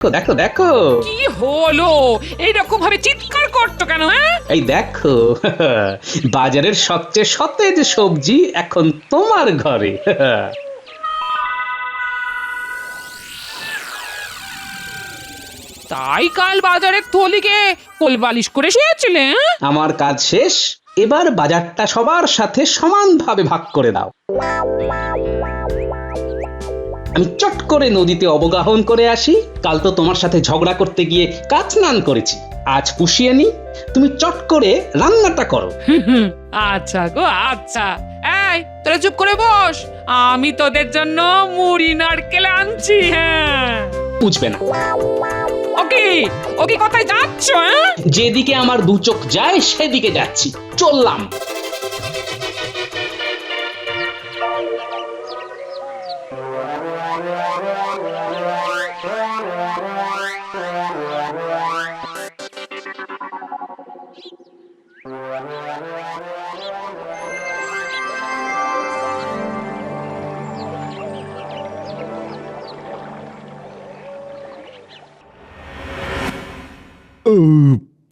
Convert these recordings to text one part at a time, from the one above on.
দেখো দেখো কি হলো? এইরকম ভাবে চিৎকার করতো কেন? এই দেখো বাজারের সবচেয়ে সতেজ সবজি এখন তোমার ঘরে। তাই কাল বাজারের থলিকে কোলবালিশ করে শুয়েছিলে? আমার কাজ শেষ, এবার বাজারটা সবার সাথে সমানভাবে ভাগ করে দাও। আমি চট করে নদীতে অবগাহন করে আসি। কাল তো তোমার সাথে ঝগড়া করতে গিয়ে কাজ স্নান করেছি, আজ পুষিয়ে নি। তুমি চট করে রান্নাটা করো। আচ্ছা গো আচ্ছা। এই তোরা চুপ করে বস, আমি তোদের জন্য মুড়ি নারকেল আনছি। হ্যাঁ বুঝবে না, ওকে ওকে, কোথায় যাচ্ছ? যেদিকে আমার দু চোখ যায় সেদিকে যাচ্ছি, চললাম।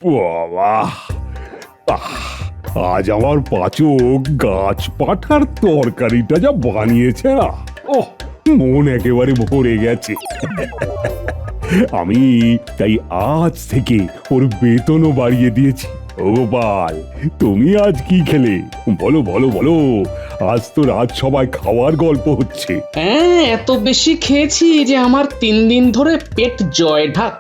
বাবা, আজ আমার পাচক গাছ পাঠার তরকারিটা যা বানিয়েছে না, ওহ মন একেবারে ভরে গেছে। আমি তাই আজ থেকে ওর বেতনও বাড়িয়ে দিয়েছি। ও গোপাল, তুমি আজ কি খেলে? বলো বলো বলো, আজ তো রাজসভায় খাওয়ার গল্প হচ্ছে। হ্যাঁ, এত বেশি খেয়েছি যে আমার 3 দিন ধরে পেট জয় ঢাক।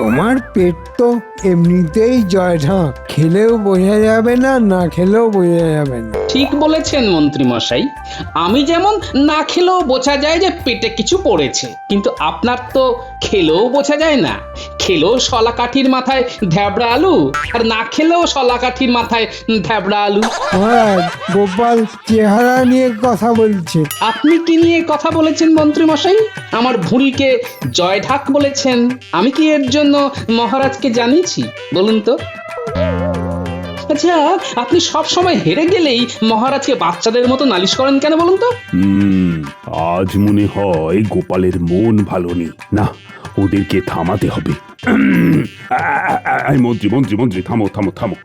তোমার পেট তো এমনিতেই জয় ঢাক, খেলেও বোঝা যাবে না, না খেলেও বোঝা যাবে না। ঠিক বলেছেন মন্ত্রী মশাই, আমি যেমন না খেলেও বোঝা যায় যে পেটে কিছু পড়েছে, কিন্তু আপনার তো খেলেও বোঝা যায় না। খেলেও শলা কাঠির মাথায় ধ্যাবড়া আলু, আর না খেলেও শলা কাঠির মাথায় ধ্যাবড়া আলু। মহারাজ, গোপাল চেহারা নিয়ে কথা বলছে। আপনি কি নিয়ে কথা বলেছেন মন্ত্রী মশাই? আমার ভুঁড়িকে জয় ঢাক বলেছেন, আমি কি এর জন্য মহারাজকে জানিয়েছি বলুন তো? আচ্ছা, আপনি সব সময় হেরে গেলেই মহারাজকে বাচ্চাদের মতো নালিশ করেন কেন বলুন তো? আজ মনে হয় গোপালের মন ভালো নেই। না, ওদেরকে থামাতে হবে। মন্ত্রী মন্ত্রী মন্ত্রী, থামো থামো থামো।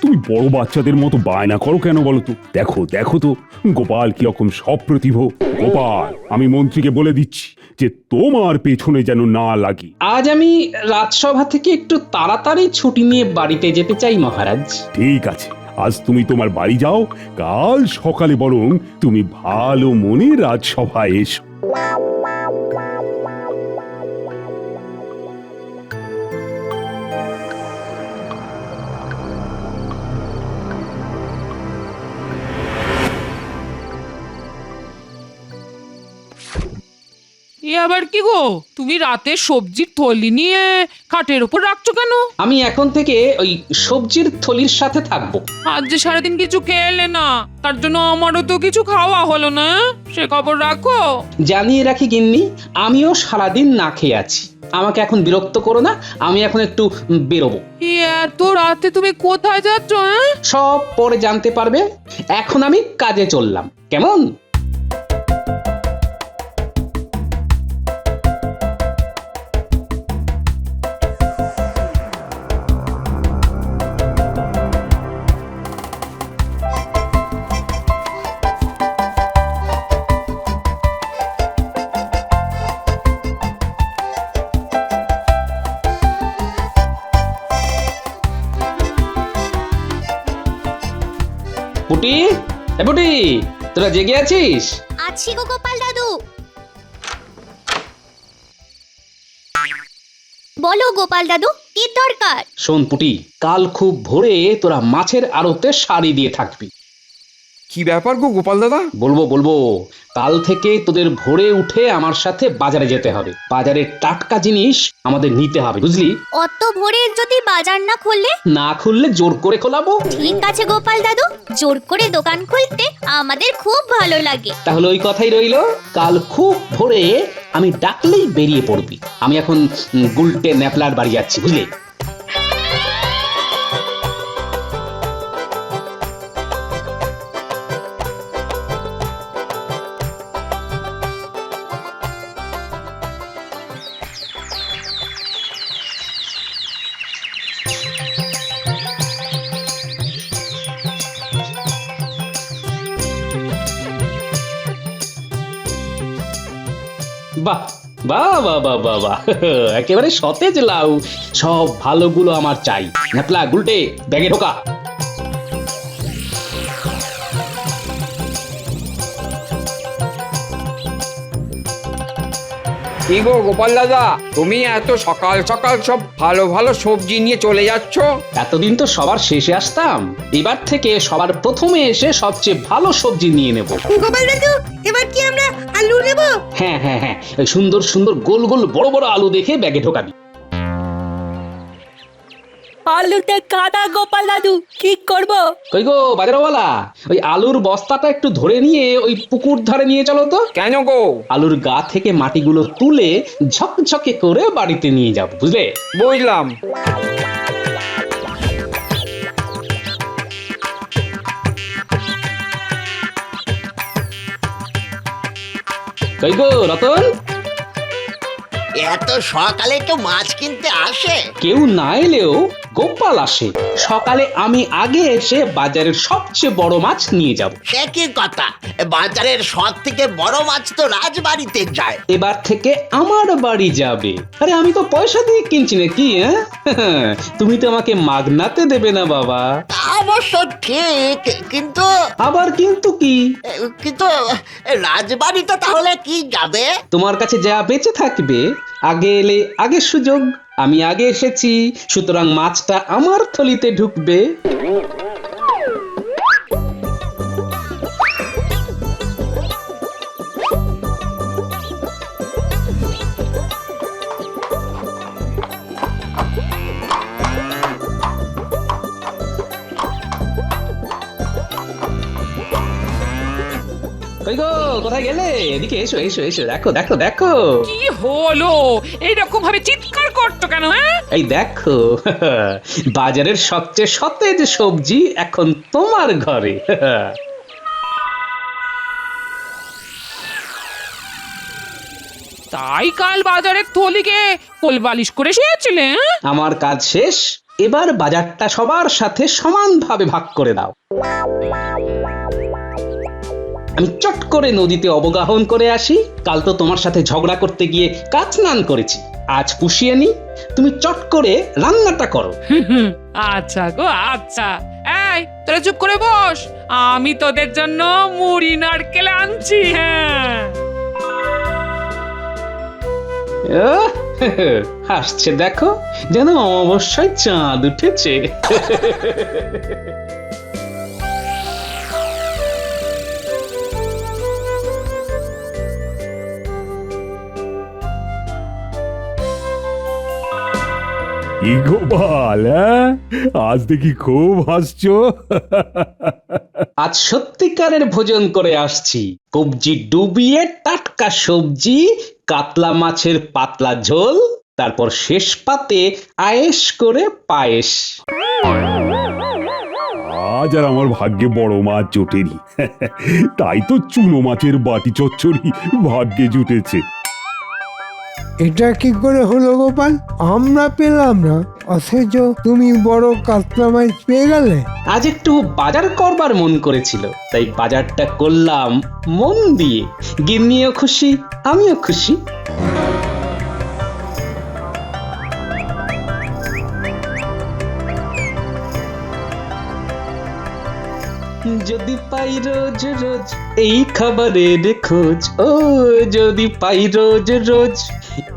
তুমি বড় বাচ্চাদের মতো বায়না করো কেন বলো তো? দেখো দেখো তো গোপাল কিরকম সপ্রতিভ। গোপাল, আমি মন্ত্রীকে বলে দিচ্ছি যে তোমার পেছনে যেন না লাগি। আজ আমি রাজসভা থেকে একটু তাড়াতাড়ি ছুটি নিয়ে বাড়িতে যেতে চাই মহারাজ। ঠিক আছে, আজ তুমি তোমার বাড়ি যাও, কাল সকালে বরং তুমি ভালো মনে রাজসভায় এসো। এ আবার কি গো, তুমি রাতে সবজির থলি নিয়ে খাটের উপর রাখছো কেন? আমি এখন থেকে ওই সবজির থলির সাথে থাকবো। আজ যে সারাদিন কিছু খেলে না, তার জন্য আমারও তো কিছু খাওয়া হলো না। সে খবর রাখো। জানিয়ে রাখি গিন্নি, আমিও সারাদিন না খেয়ে আছি। আমাকে এখন বিরক্ত করো না, আমি এখন একটু বেরোবো। এত রাতে তুমি কোথায় যাচ্ছ? সব পরে জানতে পারবে, এখন আমি কাজে চললাম, কেমন? পুটি, এ পুটি, তোরা জেগে আছিস? আছি গো গোপাল দাদু। বলো গোপাল দাদু, কি দরকার? শোন পুটি, কাল খুব ভোরে তোরা মাছের আড়তে সারি দিয়ে থাকবি। কি ব্যাপার গো গোপাল দাদা? বলবো বলবো, কাল থেকে তোদের ভোরে উঠে আমার সাথে বাজারে যেতে হবে। বাজারের টাটকা জিনিস আমাদের নিতে হবে, বুঝলি? অত ভোরে যদি বাজার না খুললে? না খুললে জোর করে খোলাবো। ঠিক আছে গোপাল দাদু, জোর করে দোকান খুলতে আমাদের খুব ভালো লাগে। তাহলে ওই কথাই রইলো, কাল খুব ভোরে আমি ডাকলেই বেরিয়ে পড়বি। আমি এখন গুলটে ন্যাপলার বাড়ি যাচ্ছি, বুঝলি? বাহ বাহ বাহ বাহ বাহ বাহ একেবারে সতেজ লাউ, সব ভালোগুলো আমার চাই। ন্যাপলা গুলটে ব্যাগে ঢোকা। কি গো গোপাল দাদা, তুমি এত সকাল সকাল সব ভালো ভালো সবজি নিয়ে চলে যাচ্ছ? এতদিন তো সবার শেষে আসতাম, এবার থেকে সবার প্রথমে এসে সবচেয়ে ভালো সবজি নিয়ে নেব। গোপাল দাদু, এবার কি আমরা আলু নেব? হ্যাঁ হ্যাঁ হ্যাঁ, ওই সুন্দর সুন্দর গোল গোল বড় বড় আলু দেখে ব্যাগে ঢোকাবি। আলুতে কাদা গোপাল দাদু, কি করব? কই গো বাজারওয়ালা, ওই আলুর বস্তাটা একটু ধরে নিয়ে ওই পুকুর ধারে নিয়ে চলো তো। কেন গো? আলুর গা থেকে মাটিগুলো তুলে ঝকঝকে করে বাড়িতে নিয়ে যাব, বুঝলে? বুঝলাম। কই গো রতন, এত সকালে তো মাছ কিনতে আসে? কেউ না এলেও গোপাল আসে। সকালে আমি আগে এসে বাজারের সবচেয়ে বড় মাছ নিয়ে যাব। সে কি কথা, বাজারের সব থেকে বড় মাছ তো রাজবাড়িতে যায়। এবার থেকে আমার বাড়ি যাবে। আরে আমি তো পয়সা দিয়ে কিনছি নাকি, হ্যাঁ? তুমি তো আমাকে মাগনাতে দেবে না বাবা। তা অবশ্য ঠিক, কিন্তু আবার কিন্তু কি? কিন্তু রাজবাড়িতে তাহলে কি যাবে? তোমার কাছে যা বেঁচে থাকবে, আগে এলে আগে সুযোগ। আমি আগে এসেছি, সুতরাং মাছটা আমার থলিতে ঢুকবে। কই গো, কোথায় গেলে? এদিকে এসো এসো এসো, দেখো দেখো দেখো। কি হলো? এইরকম ভাবে চিৎকার করছো কেন? হ্যাঁ, এই দেখো, বাজারের সবচেয়ে সতেজ সবজি এখন তোমার ঘরে। তাই কাল বাজারের থলিকে কোলবালিশ করে শুয়েছিলে? হ্যাঁ? আমার কাজ শেষ, এবার বাজারটা সবার সাথে সমানভাবে ভাগ করে দাও। আমি চট করে নদীতে অবগাহন করে আসি। কাল তো তোমার সাথে ঝগড়া করতে গিয়ে কাচ স্নান করেছি, আজ পুষিয়ে নি। তুমি চট করে রান্নাটা করো। আচ্ছা গো আচ্ছা। এই তোরা চুপ করে বস, আমি তোদের জন্য মুড়ি নারকেল আনছি। হ্যাঁ, আহ, হাসছে দেখো, যেন অমাবস্যায় চাঁদ উঠেছে। কি গোপাল, হ্যাঁ? আজ দেখি খুব হাসছো। আজ সত্যিকারের ভোজন করে আসছি। কবজি ডুবিয়ে টাটকা সবজি, কাতলা মাছের পাতলা ঝোল, তারপর শেষ পাতে আয়েশ করে পায়েস। আজ আর আমার ভাগ্যে বড় মাছ জোটেনি, তাই তো চুনো মাছের বাটি চচ্চড়ি ভাগ্যে জুটেছে। এটা কি করে হলো গোপাল? আমরা পেলাম না, অথচ তুমি বড় কাতলা মাছ পেয়ে গেলে। আজ একটু বাজার করবার মন করেছিল, তাই বাজারটা করলাম মন দিয়ে। গিন্নিও খুশি, আমিও খুশি। যদি পাই রোজ রোজ এই খাবারের খোঁজ, ও যদি পাই রোজ রোজ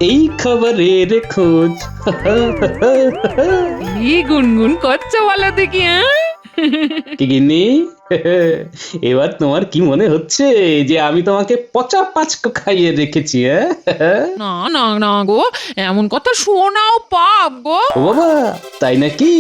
এই খাবারের খোঁজ। কি গুনগুন করছো বলো দেখি? হ্যাঁ, কি গিন্নি, এবার তোমার কি মনে হচ্ছে যে আমি তোমাকে পচা পাঁচকো খাইয়ে রেখেছি? না না না গো, এমন কথা শোনাও পাপ গো। ও বাবা, তাই নাকি?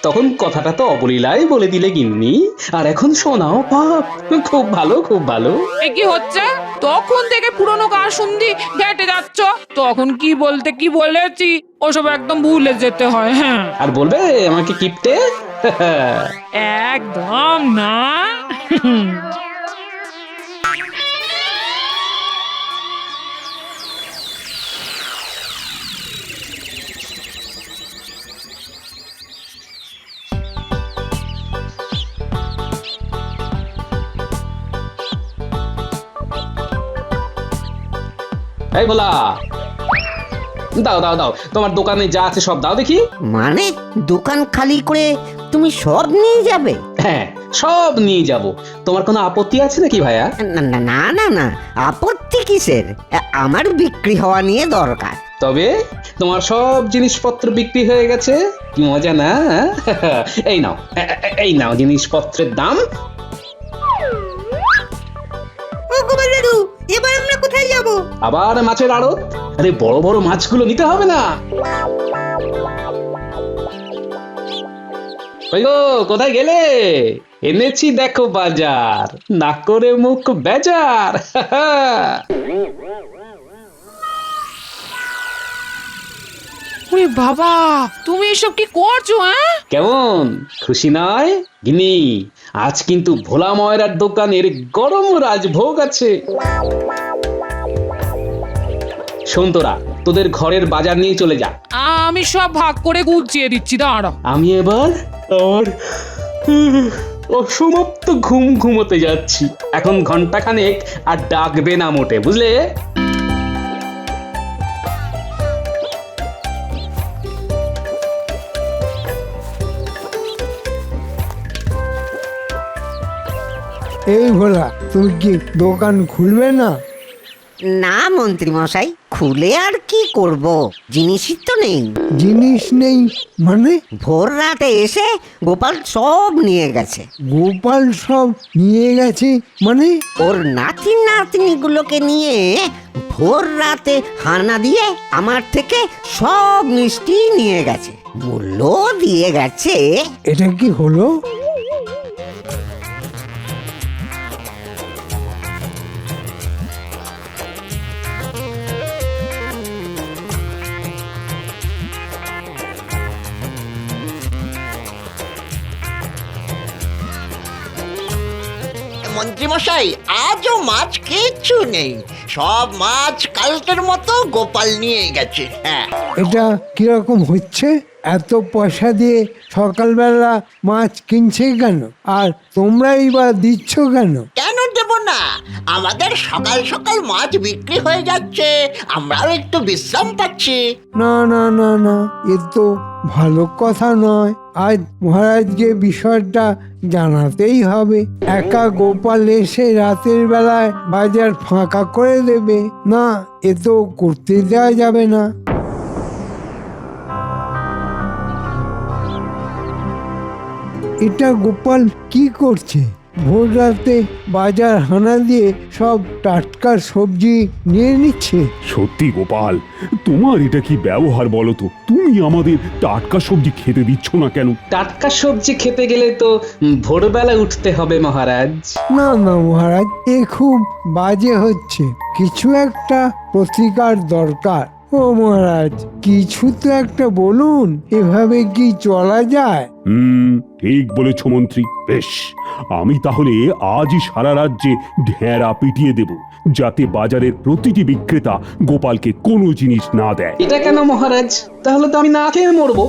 তখন কথাটা তো অবলীলায় বলে দিলে গিন্নি, আর এখন শোনাও পাপ। খুব ভালো খুব ভালো। এ কি হচ্ছে? তখন থেকে পুরনো গান শুনদি ঘেটে যাচ্ছ, তখন কি বলতে কি বলেছি ওসব একদম ভুলে যেতে হয়। হ্যাঁ, আর বলবে আমাকে কিপটে? একদম না। এই ভোলা, দাও দাও দাও, তোমার দোকানে যা আছে সব দাও দেখি। মানে দোকান খালি করে তুমি সব নিয়ে যাবে? হ্যাঁ, সব নিয়ে যাব। তোমার কোনো আপত্তি আছে নাকি ভাইয়া? না না না না না, আপত্তি কিসের? আমার বিক্রি হওয়া নিয়ে দরকার। তবে তোমার সব জিনিসপত্র বিক্রি হয়ে গেছে, কি মজা না? এই নাও, এই নাও জিনিসপত্রের দাম। ও গোপাল দাদু, এবার আমরা কোথায় যাব? আবার মাছের আড়ত? আরে বড় বড় মাছগুলো নিতে হবে না? ওই গো, কোথায় গেলে? এনেছি দেখো বাজার, না করে মুখ বেজার। ওরে বাবা, তুমি এসব কি করছো? হ্যাঁ, কেমন খুশি নয় গিনি? আজ কিন্তু ভোলা ময়রার দোকানের গরম রাজভোগ আছে। শোন তোরা, তোদের ঘরের বাজার নিয়ে চলে যা, আমি সব ভাগ করে গুছিয়ে দিচ্ছি, দাঁড়াও। আমি এবার আমার অসমাপ্ত ঘুম ঘুমোতে যাচ্ছি। এখন ঘন্টাখানেক আর ডাকবে না মোটে, বুঝলে? এই ভোলা, তুমি কি দোকান খুলবে না? না মন্ত্রী মশাই, খুলে আর কি করব, জিনিসই তো নেই। জিনিস নেই মানে? ভোর রাতে এসে গোপাল সব নিয়ে গেছে। গোপাল সব নিয়ে গেছে মানে? ওর নাতি নাতনিগুলোকে নিয়ে ভোর রাতে হানা দিয়ে আমার থেকে সব মিষ্টি নিয়ে গেছে, মূল্য দিয়ে গেছে। এটা কি হলো? মন্ত্রী মশাই, আজও মাছ কিচ্ছু নেই, সব মাছ কালকের মতো গোপাল নিয়ে গেছে। হ্যাঁ, এটা কিরকম হচ্ছে? এত পয়সা দিয়ে সকালবেলা মাছ কিনছে কেন, আর তোমরাই বা দিচ্ছ কেন? কেন দেব না? আমাদের সকাল সকাল মাছ বিক্রি হয়ে যাচ্ছে, আমরাও একটু বিশ্রাম পাচ্ছি। না না না না, এ তো ভালো কথা নয়। আজ মহারাজকে বিষয়টা জানাতেই হবে। একা গোপাল এসে রাতের বেলায় বাজার ফাঁকা করে দেবে না, এ তো করতে দেওয়া যাবে না। এটা গোপাল কি করছে? ভোর রাতে বাজার হানা দিয়ে সব টাটকা সবজি নিয়ে নিচ্ছে। সত্যি গোপাল, তোমার এটা কি ব্যবহার বলো তো? তুমি আমাদের টাটকা সবজি খেতে দিচ্ছ না কেন? টাটকা সবজি খেতে গেলে তো ভোরবেলা উঠতে হবে মহারাজ। না না মহারাজ, এ খুব বাজে হচ্ছে। কিছু একটা প্রতিকার দরকার। ও মহারাজ, কিছু তো একটা বলুন, এভাবে কি চলা যায়? ঠিক বলেছ মন্ত্রী। বেশ, আমি তাহলে আজই সারা রাজ্যে ঢেঁড়া পিটিয়ে দেব, যাতে বাজারের প্রতিটি বিক্রেতা গোপালকে কোনো জিনিস না দেয়। এটা কেন মহারাজ? তাহলে তো আমি না খেয়ে মরবো।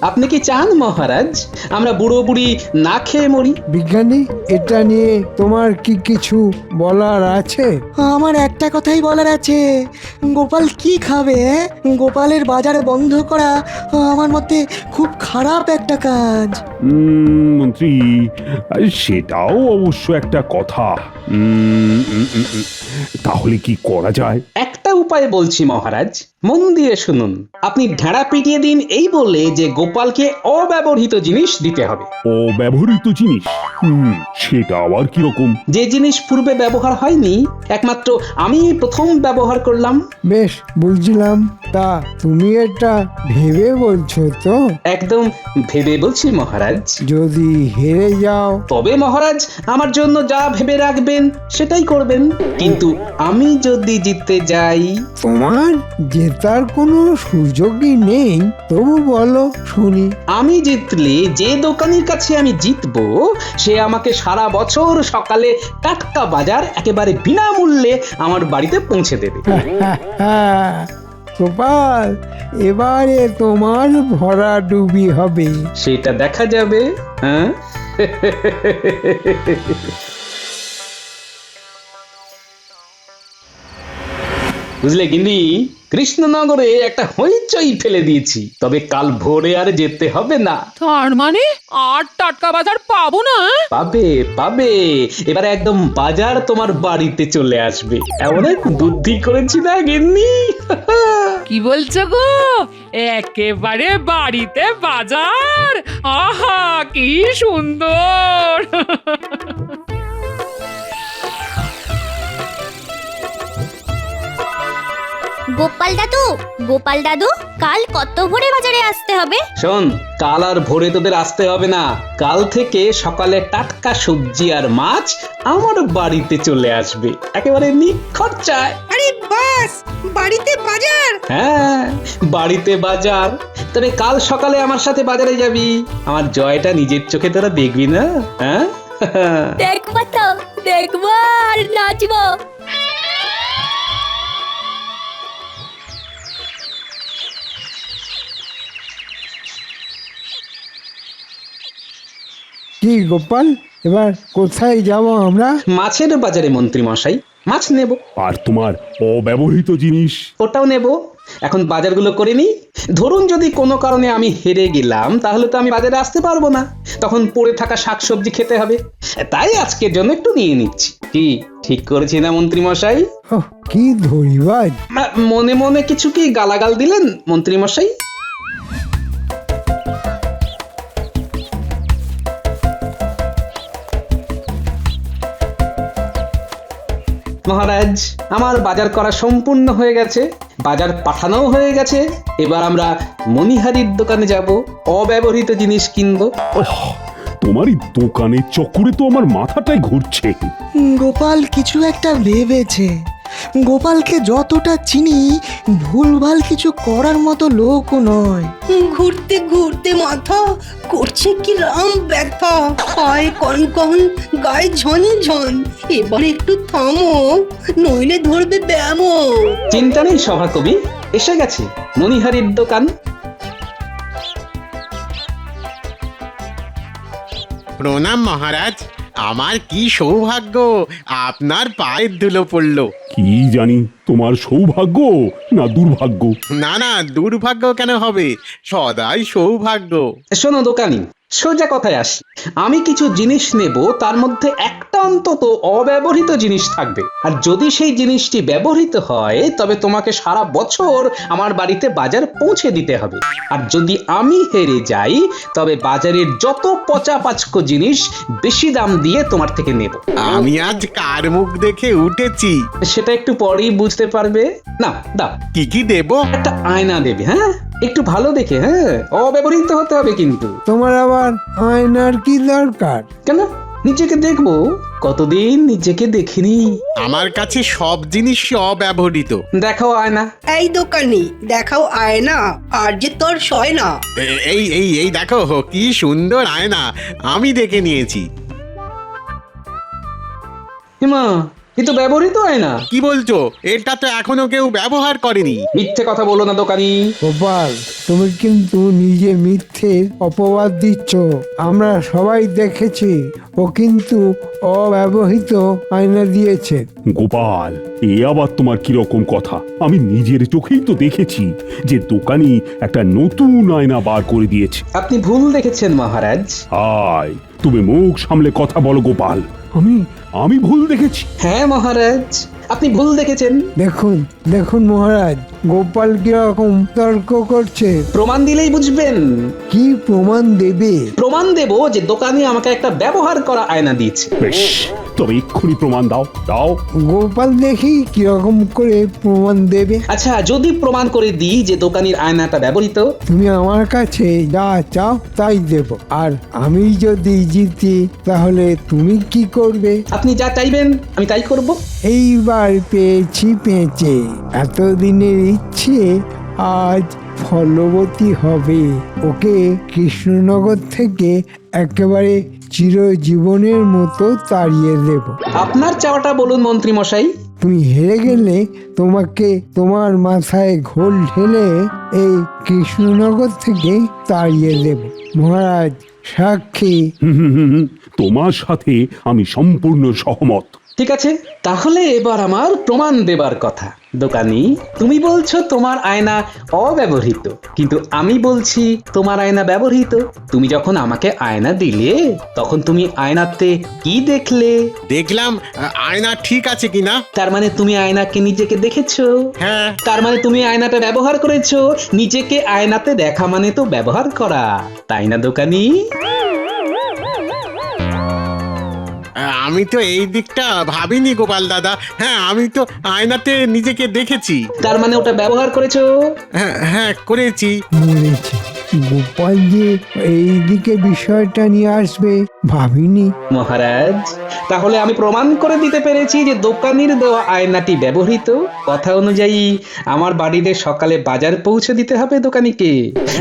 আপনি কি চান মহারাজ আমরা বুড়ো বুড়ি না খেয়ে মরি? বিজ্ঞানী, এটা নিয়ে তোমার কি কিছু বলার আছে? আমার একটা কথাই বলার আছে, গোপাল কি খাবে? গোপালের বাজার বন্ধ করা আমার মতে খুব খারাপ একটা কাজ। মন্ত্রী, সেটাও অবশ্য একটা কথা। তাহলে কি করা যায়? একটা উপায় বলছি মহারাজ, মন দিয়ে শুনুন। আপনি ঢেঁড়া পিটিয়ে দিন এই বলে যে গোপালকে অব্যবহৃত জিনিস দিতে হবে। অব্যবহৃত জিনিস? সেটা আবার কিরকম? যে জিনিস পূর্বে ব্যবহার হয়নি, একমাত্র আমি প্রথম ব্যবহার করলাম। বেশ, বুঝলাম। তা তুমি এটা ভেবে বলছো তো? একদম ভেবে বলছি মহারাজ। যদি হেরে যাও? তবে মহারাজ আমার জন্য যা ভেবে রাখবেন সেটাই করবেন। কিন্তু আমি যদি জিততে যাই? তোমার জেতার কোনো সুযোগই নেই। তবু বলো শুনি। আমি জিতলে যে দোকানের কাছে আমি জিতবো সে আমাকে সারা বছর সকালে টাটকা বাজার একেবারে বিনামূল্যে আমার বাড়িতে পৌঁছে দেবে। গোপাল, এবারে তোমার ভরা ডুবি হবে। সেটা দেখা যাবে। হ্যাঁ, বুঝলে গিন্নি, কৃষ্ণনগরে একটা হইচই ফেলে দিয়েছি, তবে কাল ভোরে আর যেতে হবে না। তার মানে আর টাটকা বাজার পাবো না? পাবে পাবে, এবারে একদম বাজার তোমার বাড়িতে চলে আসবে। এমন এক বুদ্ধি করেছি না গিন্নি। কি বলছো গো? একেবারে বাড়িতে বাজার? আহা কি সুন্দর! গোপাল দাদু, কাল কত ভোরে বাজারে আসতে হবে? শোন, কাল আর ভোরে তোদের আসতে হবে না। কাল থেকে সকালে টাটকা সবজি আর মাছ আমার বাড়িতে চলে আসবে, একেবারে নিখরচায়। আরে বাস, বাড়িতে বাজার? হ্যাঁ, বাড়িতে বাজার। তবে কাল সকালে আমার সাথে বাজারে যাবি, আমার জয়টা নিজের চোখে তোরা দেখবি না? হ্যাঁ, দেখবো তো, দেখবো আর নাচবো। কি গোপাল, এবার কোথায় যাব আমরা? মাছের বাজারে মন্ত্রী মশাই, মাছ নেব। আর তোমার অব্যবহৃত জিনিস? ওটাও নেব। এখন বাজারগুলো করে নি। ধরুন যদি কোনো কারণে আমি হেরে গেলাম, তাহলে তো আমি বাজারে আসতে পারবো না, তখন পড়ে থাকা শাকসবজি খেতে হবে। তাই আজকের জন্য একটু নিয়ে নিচ্ছি। কি ঠিক করেছি না মন্ত্রী মশাই? ওহ, কি ধরিবাজ! মনে মনে কিছু কি গালাগাল দিলেন মন্ত্রী মশাই? মহারাজ, আমার বাজার করা সম্পূর্ণ হয়ে গেছে, বাজার পাঠানোও হয়ে গেছে। এবার আমরা মণিহারির দোকানে যাব, অব্যবহৃত জিনিস কিনবো। তোমার এই দোকানের চক্করে তো আমার মাথাটাই ঘুরছে। গোপাল কিছু একটা ভেবেছে। গোপালকে যতটা চিনি, ভুলভাল কিছু করার মতো লোকও নয়। ঘুরতে ঘুরতে মাথা করছে কি রাম ব্যথা, পায়ে কনকন, গায়ে ঝনঝন। এবার একটু থামো, নইলে ধরবে ব্যামো। চিন্তা নেই সভাকবি, এসে গেছে মণিহারির দোকান। প্রণাম মহারাজ, আমার কি সৌভাগ্য আপনার পায়ের ধুলো পড়লো। কি জানি তোমার সৌভাগ্য না দুর্ভাগ্য। না না, দুর্ভাগ্য কেন হবে, সদাই সৌভাগ্য। শোনো দোকানি, সোজা কথায় আসি। আমি কিছু জিনিস নেব, তার মধ্যে একটা অন্তত অব্যবহৃত জিনিস থাকবে। আর যদি সেই জিনিসটি ব্যবহৃত হয়, তবে তোমাকে সারা বছর আমার বাড়িতে বাজার পৌঁছে দিতে হবে। আর যদি আমি হেরে যাই, তবে বাজারের যত পচা পাচকো জিনিস বেশি দাম দিয়ে তোমার থেকে নেব। আমি আজ কার মুখ দেখে উঠেছি সেটা একটু পরেই বুঝতে পারবে। না দাও, কি কি দেব? একটা আয়না দেবে। হ্যাঁ, একটু ভালো দেখে, হ্যাঁ, অব্যবহৃত হতে হবে কিন্তু। তোমার আবার আয়নার কি দরকার? কেন, নিজেকে দেখবো, কতদিন নিজেকে দেখিনি। আমার কাছে সব জিনিস অব্যবহৃত। দেখাও আয়না। এই দোকানি, দেখাও আয়না, আর যে তোর সয় না। এই এই এই দেখো কি সুন্দর আয়না, আমি দেখে নিয়েছি। হিমা, এ তো ব্যবহৃত আয়না। কি বলছো? এটা তো এখনো কেউ ব্যবহার করেনি। মিথ্যে কথা বলো না দোকানি। গোপাল, তুমি কিন্তু নিজে মিথ্যে অপবাদ দিচ্ছ। আমরা সবাই দেখেছি, ও কিন্তু অব্যবহৃত আয়না দিয়েছে। গোপাল, এ আবার তোমার কিরকম কথা? আমি নিজের চোখেই তো দেখেছি যে দোকানি একটা নতুন আয়না বার করে দিয়েছে। আপনি ভুল দেখেছেন মহারাজ। আয়, তুমি মুখ সামলে কথা বলো গোপাল। আমি ভুল দেখেছি? হ্যাঁ মহারাজ, আপনি ভুল দেখেছেন। দেখুন দেখুন মহারাজ, গোপাল কিরকম তর্ক করছে। প্রমাণ দিলেই বুঝবেন। কি প্রমাণ দেবে? প্রমাণ দেব যে দোকানি আমাকে একটা ব্যবহার করা আয়না দিয়েছে। বেশ, তবে এক্ষুনি প্রমাণ দাও দাও। গোপাল দেখি কিরকম করে প্রমাণ দেবে। আচ্ছা, যদি প্রমাণ করে দিই যে দোকানির আয়নাটা ব্যবহৃত, তুমি আমার কাছে যা চাও তাই দেব। আর আমি যদি জিতি, তাহলে তুমি কি করবে? আপনি যা চাইবেন আমি তাই করব। এইবার পেয়েছি পেঁচে, এতদিনের ইচ্ছে আজ ফলবতী হবে। ওকে কৃষ্ণনগর থেকে একেবারে চিরজীবনের মতো তাড়িয়ে দেব। আপনার চাওয়াটা বলুন মন্ত্রী মশাই। তুমি হেরে গেলে তোমাকে তোমার মাথায় ঘোল ঢেলে এই কৃষ্ণনগর থেকে তাড়িয়ে দেব। মহারাজ সাক্ষী। তোমার সাথে আমি সম্পূর্ণ সহমত। ঠিক আছে, তাহলে এবার আমার প্রমাণ দেবার কথা। দোকানি, তুমি বলছো তোমার আয়না অব্যবহৃত, কিন্তু আমি বলছি তোমার আয়না ব্যবহৃত। তুমি যখন আমাকে আয়না দিলে তখন তুমি আয়নাতে কি দেখলে? দেখলাম আয়না ঠিক আছে কিনা। তার মানে তুমি আয়নাকে নিজেকে দেখেছো? হ্যাঁ। তার মানে তুমি আয়নাটা ব্যবহার করেছো। নিজেকে আয়নাতে দেখা মানে তো ব্যবহার করা, তাই না দোকানি? আমি তো এই দিকটা ভাবিনি গোপাল দাদা। হ্যাঁ, আমি তো আয়নাতে নিজেকে দেখেছি। তার মানে ওটা ব্যবহার করেছো? হ্যাঁ হ্যাঁ, করেছি। মরেছে, গোপাল যে এইদিকে বিষয়টা নিয়ে আসবে ভাবিনি। মহারাজ, তাহলে আমি প্রমাণ করে দিতে পেরেছি যে দোকানির দেওয়া আয়নাটি ব্যবহৃত। কথা অনুযায়ী আমার বাড়িতে সকালে বাজার পৌঁছে দিতে হবে দোকানিকে,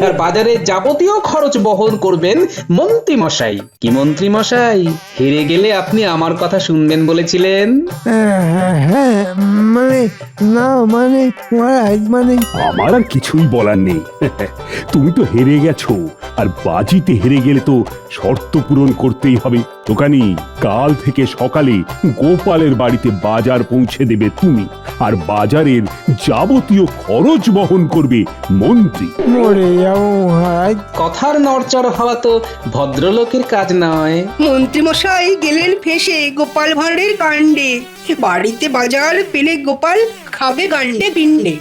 আর বাজারে যাবতীয় খরচ বহন করবেন মন্ত্রী মশাই। কি মন্ত্রী মশাই, হেরে গেলে আপনি আমার কথা শুনবেন বলেছিলেন? হ্যাঁ, মানে না, মানে মহারাজ, মানে আমার আর কিছুই বলার নেই। তুমি তো হেরে গেছো, আর বাজিতে হেরে গেলে তো শর্ত পূরণ করতেই হবে। দোকানি, কাল থেকে সকালে গোপালের বাড়িতে বাজার পৌঁছে দেবে তুমি, আর বাজারের যাবতীয় খরচ বহন করবে মন্ত্রী। মরে যাবো মহারাজ। কথার নড়চড় হওয়া তো ভদ্রলোকের কাজ নয়। মন্ত্রীমশাই গেলেন ফেসে গোপাল ভাঁড়ের কাণ্ডে। বাড়িতে বাজার পেলে গোপাল খাবে গান্ডে পিণ্ডে।